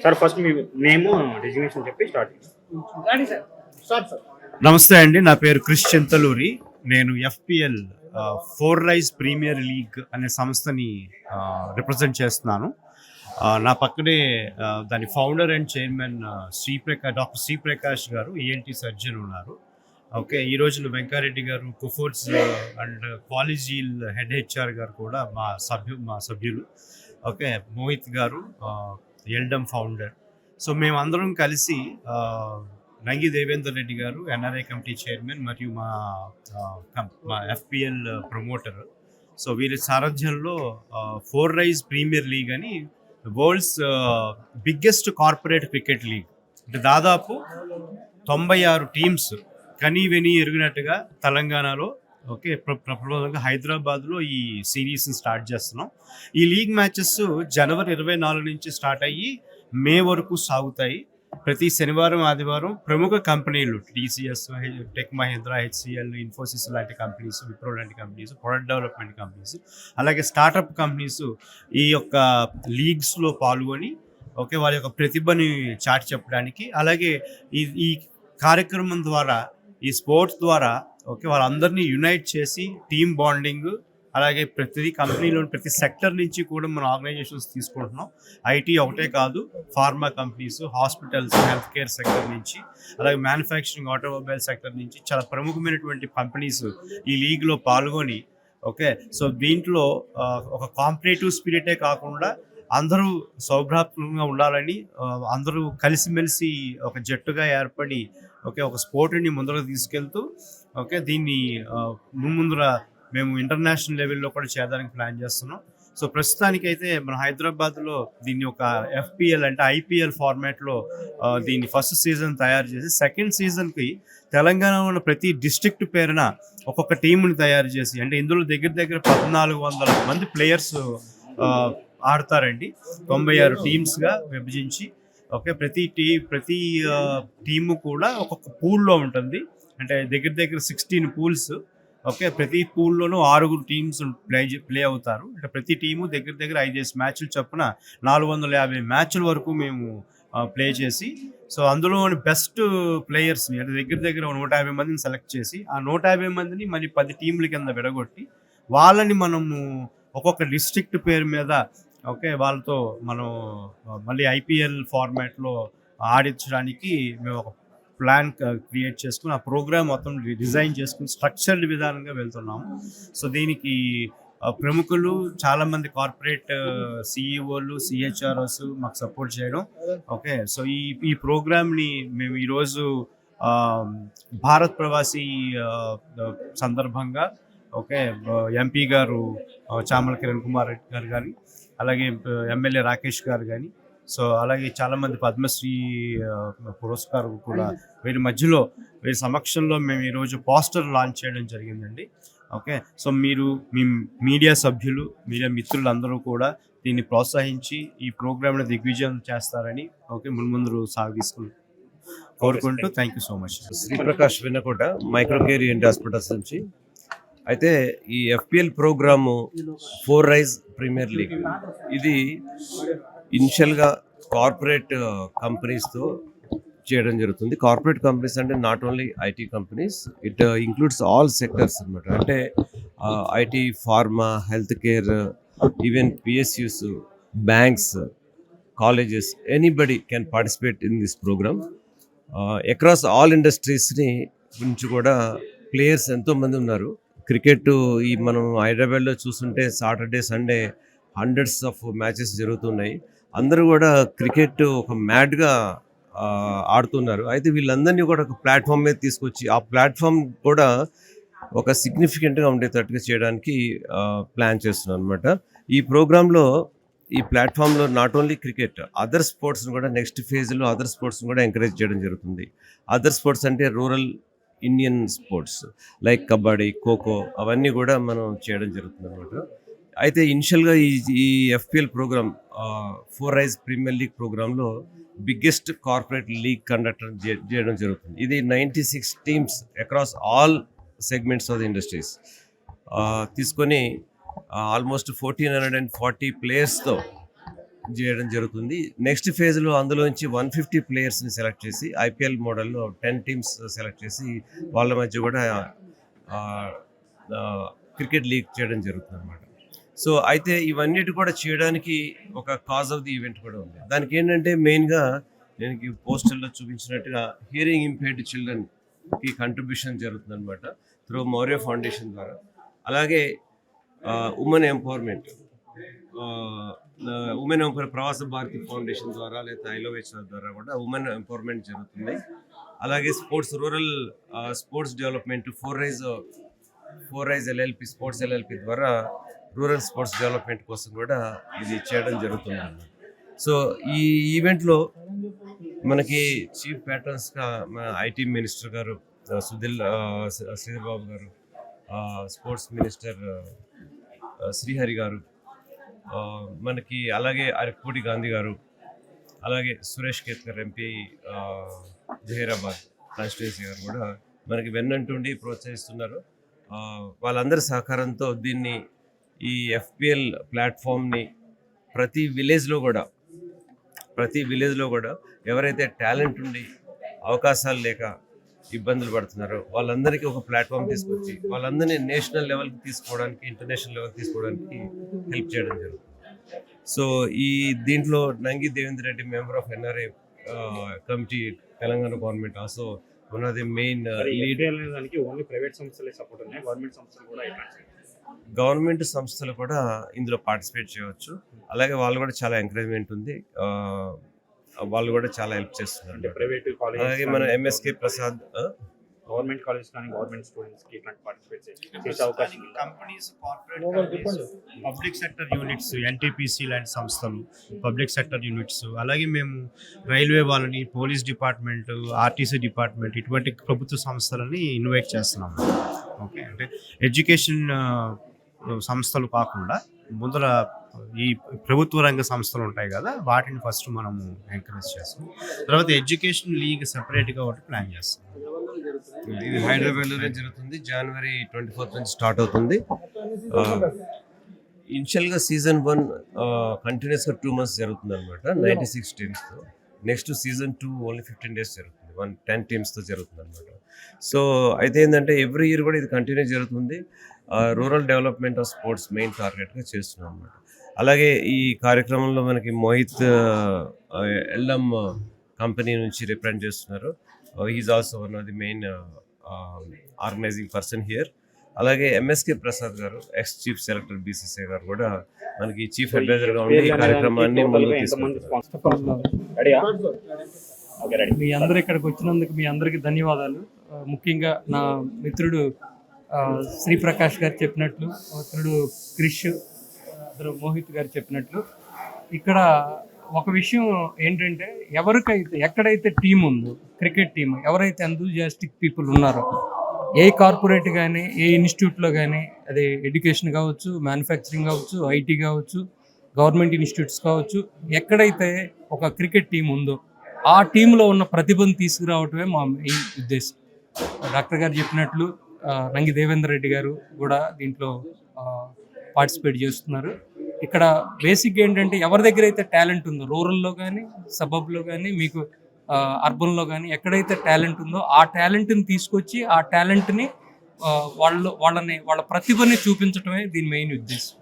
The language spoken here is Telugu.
సార్ ఫస్ట్ మీ నేమ్ డెసిగ్నేషన్ చెప్పి స్టార్ట్ సార్. నమస్తే అండి, నా పేరు క్రిష్ చింతలూరి. నేను FPL four rise premier league అనే సంస్థని రిప్రజెంట్ చేస్తున్నాను. నా పక్కనే దాని founder and chairman doctor Sriprakash గారు, ENT సర్జన్ ఉన్నారు. ఓకే, ఈ రోజున వెంకారెడ్డి గారు, కుఫోర్స్ అండ్ కాలేజీల్ హెడ్ HR గారు కూడా మా సభ్యులు. ఓకే, మోహిత్ గారు ఎల్డమ్ ఫౌండర్. సో మేమందరం కలిసి నంగి దేవేందర్ రెడ్డి గారు NRI కమిటీ చైర్మన్ మరియు మా FPL ప్రమోటర్. సో వీరి సారథ్యంలో ఫోర్ రైజ్ ప్రీమియర్ లీగ్ అని world's biggest corporate cricket league. అంటే దాదాపు 96 టీమ్స్ కనీ వెనీ ఎరిగినట్టుగా తెలంగాణలో, ఓకే, ప్రప్రథమంగా హైదరాబాద్లో ఈ సిరీస్ని స్టార్ట్ చేస్తున్నాం. ఈ లీగ్ మ్యాచెస్ జనవరి 24 నుంచి స్టార్ట్ అయ్యి మే వరకు సాగుతాయి. ప్రతి శనివారం ఆదివారం ప్రముఖ కంపెనీలు TCS, tech Mahindra, HCL, Infosys లాంటి కంపెనీస్, విప్రో లాంటి కంపెనీస్, ప్రొడక్ట్ డెవలప్మెంట్ కంపెనీస్, అలాగే స్టార్టప్ కంపెనీస్ ఈ యొక్క లీగ్స్లో పాల్గొని, ఓకే, వారి యొక్క ప్రతిభని చాటి చెప్పడానికి, అలాగే ఈ కార్యక్రమం ద్వారా, ఈ స్పోర్ట్స్ ద్వారా, ఓకే, వాళ్ళందరినీ యునైట్ చేసి టీమ్ బాండింగ్, అలాగే ప్రతి కంపెనీలోని ప్రతి సెక్టర్ నుంచి కూడా మన ఆర్గనైజేషన్స్ తీసుకుంటున్నాం. IT ఒకటే కాదు, pharma companies, hospitals, health care sector నుంచి, అలాగే మ్యానుఫ్యాక్చరింగ్, ఆటోమొబైల్ సెక్టర్ నుంచి చాలా ప్రముఖమైనటువంటి కంపెనీస్ ఈ లీగ్లో పాల్గొని, ఓకే, సో దీంట్లో ఒక కాంపిటేటివ్ స్పిరిటే కాకుండా అందరూ సౌభ్రాత్మకంగా ఉండాలని, అందరూ కలిసిమెలిసి ఒక జట్టుగా ఏర్పడి, ఓకే, ఒక స్పోర్ట్ని ముందరకు తీసుకెళ్తూ, ఓకే, దీన్ని ముందర మేము ఇంటర్నేషనల్ లెవెల్లో కూడా చేయడానికి ప్లాన్ చేస్తున్నాం. సో ప్రస్తుతానికైతే మన హైదరాబాద్లో దీన్ని ఒక FPL అంటే IPL ఫార్మాట్లో దీన్ని ఫస్ట్ సీజన్ తయారు చేసి, సెకండ్ సీజన్కి తెలంగాణలో ఉన్న ప్రతి డిస్ట్రిక్ట్ పేరున ఒక్కొక్క టీముని తయారు చేసి, అంటే ఇందులో దగ్గర 1400 మంది ప్లేయర్స్ ఆడతారండి. 96 టీమ్స్గా విభజించి, ఓకే, ప్రతి టీము కూడా ఒక్కొక్క పూల్లో ఉంటుంది. అంటే దగ్గర 16 పూల్స్. ఓకే, ప్రతి పూల్లోనూ 6 టీమ్స్ ప్లే అవుతారు. అంటే ప్రతి టీము దగ్గర 5 మ్యాచ్లు చొప్పున 450 మ్యాచ్ల వరకు మేము ప్లే చేసి, సో అందులో బెస్ట్ ప్లేయర్స్ని అంటే దగ్గర 150 మందిని సెలెక్ట్ చేసి, ఆ 150 మందిని మళ్ళీ 10 టీంల కింద విడగొట్టి వాళ్ళని మనము ఒక్కొక్క డిస్ట్రిక్ట్ పేరు మీద, ఓకే, వాళ్ళతో మనం మళ్ళీ IPL ఫార్మాట్లో ఆడించడానికి మేము ఒక ప్లాన్ క్రియేట్ చేసుకుని, ఆ ప్రోగ్రామ్ మొత్తం డిజైన్ చేసుకుని స్ట్రక్చర్డ్ విధానంగా వెళ్తున్నాము. సో దీనికి ప్రముఖులు, చాలామంది కార్పొరేట్ CEOలు, CHROs మాకు సపోర్ట్ చేయడం. ఓకే, సో ఈ ప్రోగ్రామ్ని మేము ఈరోజు భారత్ ప్రవాసీ సందర్భంగా, ఓకే, MP గారు చామల కిరణ్ కుమార్ రెడ్డి గారు కానీ, అలాగే MLA రాకేష్ గారు కానీ, సో అలాగే చాలామంది పద్మశ్రీ పురస్కారం కూడా వీరి సమక్షంలో మేము ఈరోజు పోస్టర్ లాంచ్ చేయడం జరిగిందండి. ఓకే, సో మీరు మీ మీడియా సభ్యులు, మీడియా మిత్రులు అందరూ కూడా దీన్ని ప్రోత్సహించి ఈ ప్రోగ్రామ్ని దిగ్విజయం చేస్తారని, ఓకే, ముందు సాగిస్తూ కోరుకుంటూ thank you so much. Sriprakash Vinakota, Microcare ENT hospitals నుంచి. అయితే ఈ FPL programme four rise premier league ఇది ఇనిషియల్గా కార్పొరేట్ కంపెనీస్తో చేయడం జరుగుతుంది. కార్పొరేట్ కంపెనీస్ అంటే not only IT companies, it includes all sectors అనమాట. అంటే IT, pharma, health care, even PSUs, banks, colleges, anybody can participate in this program. Across all ఇండస్ట్రీస్ని నుంచి కూడా ప్లేయర్స్ ఎంతోమంది ఉన్నారు. క్రికెట్ ఈ మనం హైదరాబాద్లో చూస్తుంటే Saturday Sunday hundreds of matches జరుగుతున్నాయి. అందరూ కూడా క్రికెట్ ఒక మ్యాడ్గా ఆడుతున్నారు. అయితే వీళ్ళందరినీ కూడా ఒక ప్లాట్ఫామ్ మీద తీసుకొచ్చి ఆ ప్లాట్ఫామ్ కూడా ఒక సిగ్నిఫికెంట్గా ఉండేటట్టుగా చేయడానికి ప్లాన్ చేస్తున్నాను అనమాట. ఈ ప్రోగ్రాంలో ఈ ప్లాట్ఫామ్లో నాట్ ఓన్లీ క్రికెట్, అదర్ స్పోర్ట్స్ని కూడా నెక్స్ట్ ఫేజ్లో అదర్ స్పోర్ట్స్ని కూడా ఎంకరేజ్ చేయడం జరుగుతుంది. అదర్ స్పోర్ట్స్ అంటే rural Indian sports like kabaddi, kho kho అవన్నీ కూడా మనం చేయడం జరుగుతుంది అనమాట. అయితే ఇనిషియల్గా ఈ FPL program 4 rise premier league ప్రోగ్రాంలో బిగ్గెస్ట్ కార్పొరేట్ లీగ్ కండక్ట్ చేయడం జరుగుతుంది. ఇది 96 teams across all segments of the industries తీసుకొని ఆల్మోస్ట్ 1440 ప్లేయర్స్తో చేయడం జరుగుతుంది. నెక్స్ట్ ఫేజ్లో అందులోంచి 150 ప్లేయర్స్ని సెలెక్ట్ చేసి ఐపీఎల్ మోడల్లో 10 టీమ్స్ సెలెక్ట్ చేసి వాళ్ళ మధ్య కూడా క్రికెట్ లీగ్ చేయడం జరుగుతుంది అనమాట. సో అయితే ఇవన్నిటి కూడా చేయడానికి ఒక కాజ్ ఆఫ్ ది ఈవెంట్ కూడా ఉంది. దానికి ఏంటంటే మెయిన్గా నేను పోస్టర్లో చూపించినట్టుగా హియరింగ్ ఇంపైర్డ్ చిల్డ్రన్కి కంట్రిబ్యూషన్ జరుగుతుంది అనమాట త్రూ మౌర్య ఫౌండేషన్ ద్వారా. అలాగే ఉమెన్ ఎంపవర్మెంట్ ప్రవాస భారతి ఫౌండేషన్ ద్వారా లేదా ఐలోవేచర్ ద్వారా కూడా ఉమెన్ ఎంపవర్మెంట్ జరుగుతుంది. అలాగే rural sports development 4 rise LLP sports LLP ద్వారా రూరల్ స్పోర్ట్స్ డెవలప్మెంట్ కోసం కూడా ఇది చేయడం జరుగుతుంది. సో ఈ ఈవెంట్లో మనకి చీఫ్ ప్యాట్రన్స్గా మన ఐటీ మినిస్టర్ గారు శ్రీధర్ బాబు గారు, స్పోర్ట్స్ మినిస్టర్ శ్రీహరి గారు, మనకి అలాగే అరకపూడి గాంధీ గారు, అలాగే సురేష్ కేత్కర్ ఎంపీ జహీరాబాద్ కాన్స్టిట్యున్సీ గారు కూడా మనకి వెన్నంటుండి ప్రోత్సహిస్తున్నారు. వాళ్ళందరి సహకారంతో దీన్ని ఈ ఎఫ్పిఎల్ ప్లాట్ఫామ్ని ప్రతి విలేజ్లో కూడా ఎవరైతే టాలెంట్ ఉండి అవకాశాలు లేక ఇబ్బందులు పడుతున్నారో వాళ్ళందరికీ ఒక ప్లాట్ఫామ్ తీసుకొచ్చి వాళ్ళందరినీ నేషనల్ లెవెల్కి తీసుకోవడానికి, ఇంటర్నేషనల్ లెవెల్కి తీసుకోవడానికి హెల్ప్ చేయడం జరుగుతుంది. సో ఈ దీంట్లో Nangi Devender Reddy member of NRI committee Telangana government also one of the main lead. Only private సంస్థలే సపోర్ట్ ఉన్నాయి, గవర్నమెంట్ సంస్థలు కూడా ఇందులో పార్టిసిపేట్ చేయవచ్చు. అలాగే వాళ్ళు కూడా చాలా ఎంకరేజ్మెంట్ ఉంది, వాళ్ళు కూడా చాలా హెల్ప్ చేస్తున్నారు. అలాగే మన ఎంఎస్కే ప్రసాద్ గవర్నమెంట్ కాలేజ్ కానీ గవర్నమెంట్ స్టూడెంట్స్కి ఇట్లాంటి పార్టిసిపేట్ చేసే అవకాశం companies, corporate public sector units, NTPC లాంటి సంస్థలు, పబ్లిక్ సెక్టర్ యూనిట్స్, అలాగే మేము రైల్వే వాళ్ళని, పోలీస్ డిపార్ట్మెంట్, ఆర్టీసీ డిపార్ట్మెంట్ ఇటువంటి ప్రభుత్వ సంస్థలని ఇన్వైట్ చేస్తున్నాము. ఓకే, అంటే ఎడ్యుకేషన్ సంస్థలు కాకుండా ముందర ఈ ప్రభుత్వ రంగ సంస్థలు ఉంటాయి కదా, వాటిని ఫస్ట్ మనము ఎంకరేజ్ చేస్తాం. తర్వాత ఎడ్యుకేషన్ లీగ్ సెపరేట్గా ఒకటి ప్లాన్ చేస్తాం. ఇది హైదరాబాద్లోనే జరుగుతుంది. January 24 నుంచి స్టార్ట్ అవుతుంది. ఇనిషియల్గా సీజన్ 1 కంటిన్యూస్గా 2 months జరుగుతుంది అనమాట, 96 టీమ్స్తో. నెక్స్ట్ సీజన్ 2 ఓన్లీ 15 days జరుగుతుంది, 10 teamsతో జరుగుతుంది అనమాట. సో అయితే ఏంటంటే ఎవ్రీ ఇయర్ కూడా ఇది కంటిన్యూ జరుగుతుంది. Rural development of sports main టార్గెట్గా చేస్తున్నాం అనమాట. అలాగే ఈ కార్యక్రమంలో మనకి మోహిత్ ఎల్ఎం కంపెనీ నుంచి రిప్రజెంట్ చేస్తున్నారు. Is also one of the main organizing person here. అలాగే ఎంఎస్కే ప్రసాద్ గారు, ఎక్స్ చీఫ్ సెలెక్టర్ బీసీసీ గారు కూడా మనకి చీఫ్ అడ్వైజర్గా ఉండి ఈ కార్యక్రమాన్ని ముందుకు తీసుకుంటున్నారు. మీ అందరూ ఇక్కడికి వచ్చినందుకు మీ అందరికీ ధన్యవాదాలు. ముఖ్యంగా నా మిత్రుడు శ్రీప్రకాష్ గారు చెప్పినట్లు, మిత్రుడు క్రిష్, మోహిత్ గారు చెప్పినట్లు, ఇక్కడ ఒక విషయం ఏంటంటే ఎక్కడైతే టీం ఉందో, క్రికెట్ టీం, ఎవరైతే ఎంతూజియాస్టిక్ పీపుల్ ఉన్నారో, ఏ కార్పొరేట్ కానీ, ఏ ఇన్స్టిట్యూట్లో కానీ, అది ఎడ్యుకేషన్ కావచ్చు, మ్యానుఫ్యాక్చరింగ్ కావచ్చు, ఐటీ కావచ్చు, గవర్నమెంట్ ఇన్స్టిట్యూట్స్ కావచ్చు, ఎక్కడైతే ఒక క్రికెట్ టీం ఉందో ఆ టీంలో ఉన్న ప్రతిభను తీసుకురావటమే మా మెయిన్ ఉద్దేశం. డాక్టర్ గారు చెప్పినట్లు నంగి దేవేందర్ రెడ్డి గారు కూడా దీంట్లో పార్టిసిపేట్ చేస్తున్నారు. ఇక్కడ బేసిక్ ఏంటంటే ఎవరి దగ్గర అయితే టాలెంట్ ఉందో, రూరల్లో కానీ, సబబ్లో కానీ, మీకు అర్బన్లో కానీ ఎక్కడైతే టాలెంట్ ఉందో ఆ టాలెంట్ని తీసుకొచ్చి ఆ టాలెంట్ని వాళ్ళ ప్రతిభని చూపించడమే దీని మెయిన్ ఉద్దేశం.